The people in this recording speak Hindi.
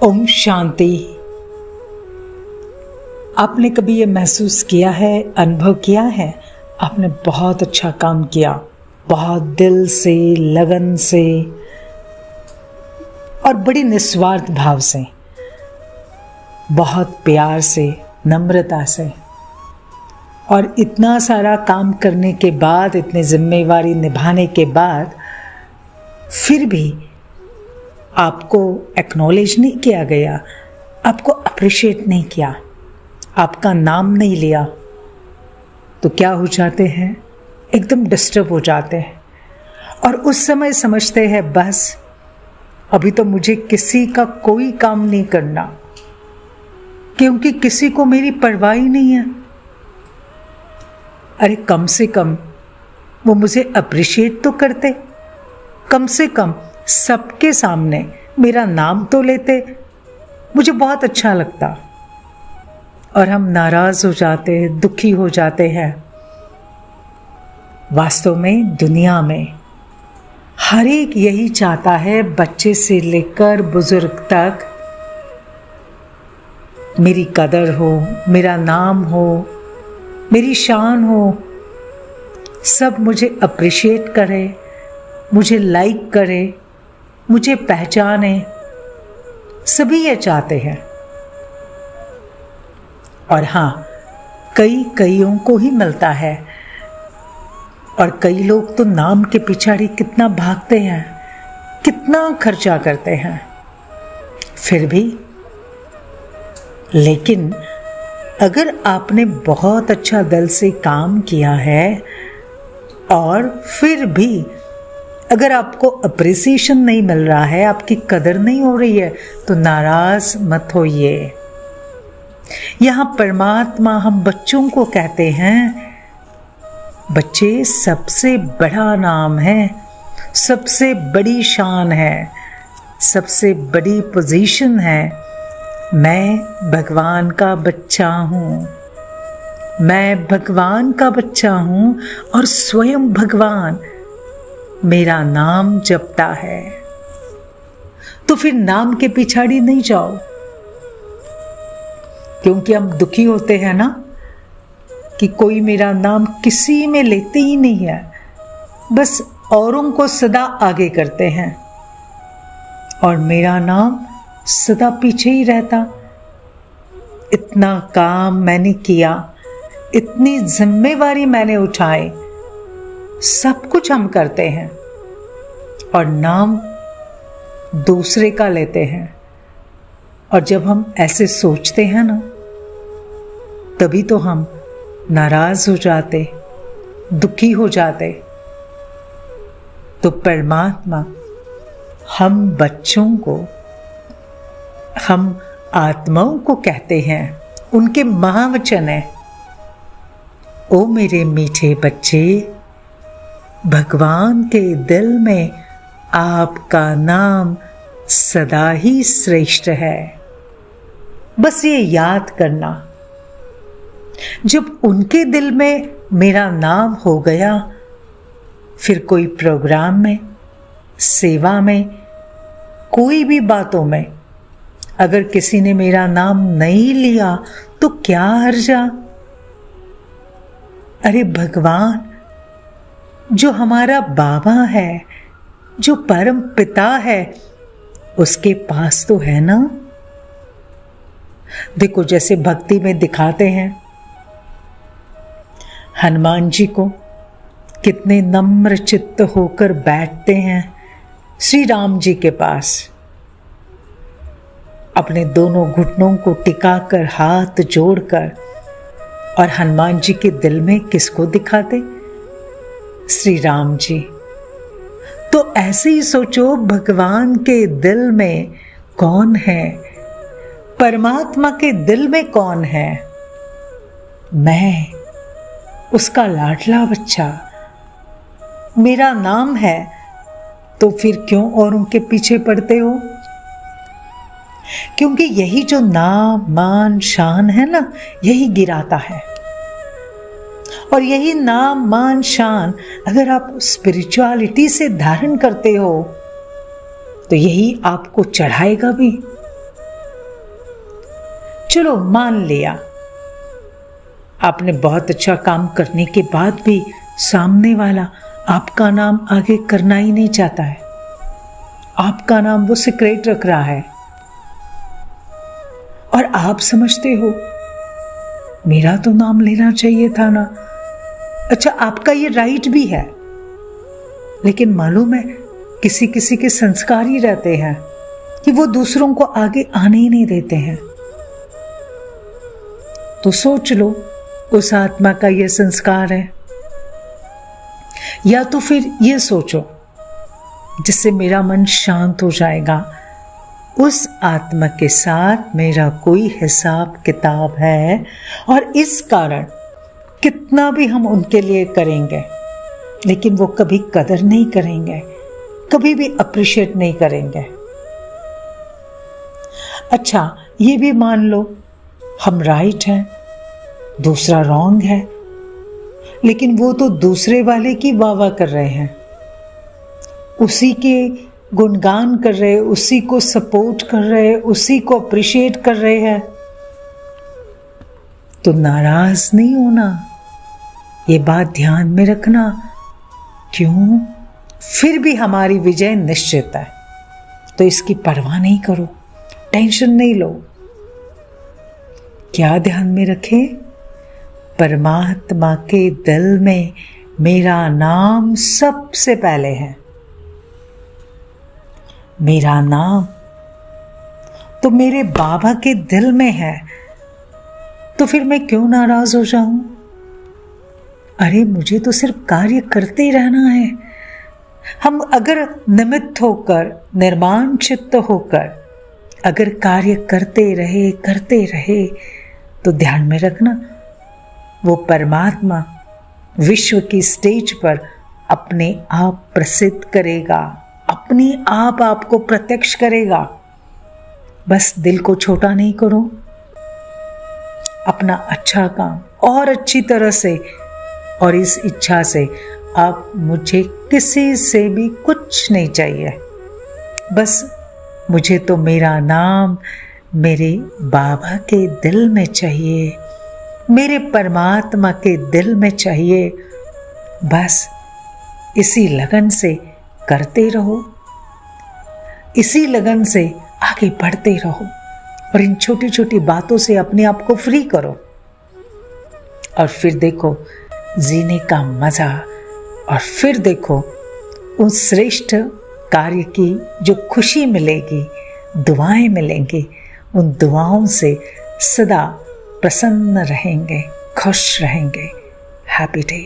ओम शांति। आपने कभी ये महसूस किया है, अनुभव किया है, आपने बहुत अच्छा काम किया, बहुत दिल से, लगन से और बड़ी निस्वार्थ भाव से, बहुत प्यार से, नम्रता से, और इतना सारा काम करने के बाद, इतनी जिम्मेवारी निभाने के बाद फिर भी आपको एक्नॉलेज नहीं किया गया, आपको अप्रिशिएट नहीं किया, आपका नाम नहीं लिया, तो क्या हो जाते हैं? एकदम डिस्टर्ब हो जाते हैं। और उस समय समझते हैं बस अभी तो मुझे किसी का कोई काम नहीं करना, क्योंकि किसी को मेरी परवाह ही नहीं है। अरे कम से कम वो मुझे अप्रिशिएट तो करते, कम से कम सबके सामने मेरा नाम तो लेते, मुझे बहुत अच्छा लगता। और हम नाराज हो जाते हैं, दुखी हो जाते हैं। वास्तव में दुनिया में हर एक यही चाहता है, बच्चे से लेकर बुजुर्ग तक, मेरी कदर हो, मेरा नाम हो, मेरी शान हो, सब मुझे अप्रिशिएट करे, मुझे लाइक करे, मुझे पहचाने। सभी ये चाहते हैं। और हाँ, कईयों को ही मिलता है। और कई लोग तो नाम के पिछाड़ी कितना भागते हैं, कितना खर्चा करते हैं, फिर भी। लेकिन अगर आपने बहुत अच्छा दिल से काम किया है और फिर भी अगर आपको अप्रिसिएशन नहीं मिल रहा है, आपकी कदर नहीं हो रही है, तो नाराज मत होइए। यहाँ परमात्मा हम बच्चों को कहते हैं, बच्चे सबसे बड़ा नाम है, सबसे बड़ी शान है, सबसे बड़ी पोजीशन है। मैं भगवान का बच्चा हूँ, मैं भगवान का बच्चा हूँ और स्वयं भगवान मेरा नाम जपता है। तो फिर नाम के पिछाड़ी नहीं जाओ, क्योंकि हम दुखी होते हैं ना कि कोई मेरा नाम किसी में लेते ही नहीं है, बस औरों को सदा आगे करते हैं और मेरा नाम सदा पीछे ही रहता। इतना काम मैंने किया, इतनी जिम्मेवारी मैंने उठाई, सब कुछ हम करते हैं और नाम दूसरे का लेते हैं। और जब हम ऐसे सोचते हैं ना, तभी तो हम नाराज हो जाते, दुखी हो जाते। तो परमात्मा हम बच्चों को, हम आत्माओं को कहते हैं, उनके महावचन है, ओ मेरे मीठे बच्चे, भगवान के दिल में आपका नाम सदा ही श्रेष्ठ है। बस ये याद करना, जब उनके दिल में मेरा नाम हो गया, फिर कोई प्रोग्राम में, सेवा में, कोई भी बातों में अगर किसी ने मेरा नाम नहीं लिया तो क्या हर्जा। अरे भगवान जो हमारा बाबा है, जो परम पिता है, उसके पास तो है ना। देखो जैसे भक्ति में दिखाते हैं, हनुमान जी को कितने नम्र चित्त होकर बैठते हैं श्री राम जी के पास, अपने दोनों घुटनों को टिकाकर, हाथ जोड़कर, और हनुमान जी के दिल में किसको दिखाते? श्री राम जी। तो ऐसे ही सोचो, भगवान के दिल में कौन है, परमात्मा के दिल में कौन है? मैं, उसका लाडला बच्चा, मेरा नाम है। तो फिर क्यों औरों के पीछे पड़ते हो? क्योंकि यही जो नाम, मान, शान है ना, यही गिराता है। और यही नाम, मान, शान अगर आप स्पिरिचुअलिटी से धारण करते हो, तो यही आपको चढ़ाएगा भी चलो मान लिया, आपने बहुत अच्छा काम करने के बाद भी सामने वाला आपका नाम आगे करना ही नहीं चाहता है, आपका नाम वो सीक्रेट रख रहा है, और आप समझते हो मेरा तो नाम लेना चाहिए था ना। अच्छा, आपका ये राइट भी है, लेकिन मालूम है किसी किसी के संस्कार ही रहते हैं कि वो दूसरों को आगे आने ही नहीं देते हैं। तो सोच लो उस आत्मा का ये संस्कार है, या तो फिर ये सोचो जिससे मेरा मन शांत हो जाएगा, उस आत्मा के साथ मेरा कोई हिसाब किताब है, और इस कारण कितना भी हम उनके लिए करेंगे लेकिन वो कभी कदर नहीं करेंगे, कभी भी अप्रिशिएट नहीं करेंगे। अच्छा, ये भी मान लो हम राइट हैं, दूसरा रॉन्ग है, लेकिन वो तो दूसरे वाले की वाह कर रहे हैं, उसी के गुणगान कर रहे, उसी को सपोर्ट कर रहे, उसी को अप्रिशिएट कर रहे हैं। तो नाराज नहीं होना, ये बात ध्यान में रखना। क्यों? फिर भी हमारी विजय निश्चित है, तो इसकी परवाह नहीं करो, टेंशन नहीं लो। क्या ध्यान में रखें? परमात्मा के दिल में मेरा नाम सबसे पहले है। मेरा नाम तो मेरे बाबा के दिल में है, तो फिर मैं क्यों नाराज हो जाऊं? अरे मुझे तो सिर्फ कार्य करते रहना है। हम अगर निमित्त होकर, निर्माण चित्त होकर अगर कार्य करते रहे तो ध्यान में रखना वो परमात्मा विश्व की स्टेज पर अपने आप प्रसिद्ध करेगा, अपने आप आपको प्रत्यक्ष करेगा। बस दिल को छोटा नहीं करो, अपना अच्छा काम और अच्छी तरह से, और इस इच्छा से अब मुझे किसी से भी कुछ नहीं चाहिए, बस मुझे तो मेरा नाम मेरे बाबा के दिल में चाहिए, मेरे परमात्मा के दिल में चाहिए। बस इसी लगन से करते रहो, इसी लगन से आगे बढ़ते रहो, और इन छोटी छोटी बातों से अपने आप को फ्री करो, और फिर देखो जीने का मजा, और फिर देखो उस श्रेष्ठ कार्य की जो खुशी मिलेगी, दुआएं मिलेंगी, उन दुआओं से सदा प्रसन्न रहेंगे, खुश रहेंगे। Happy day.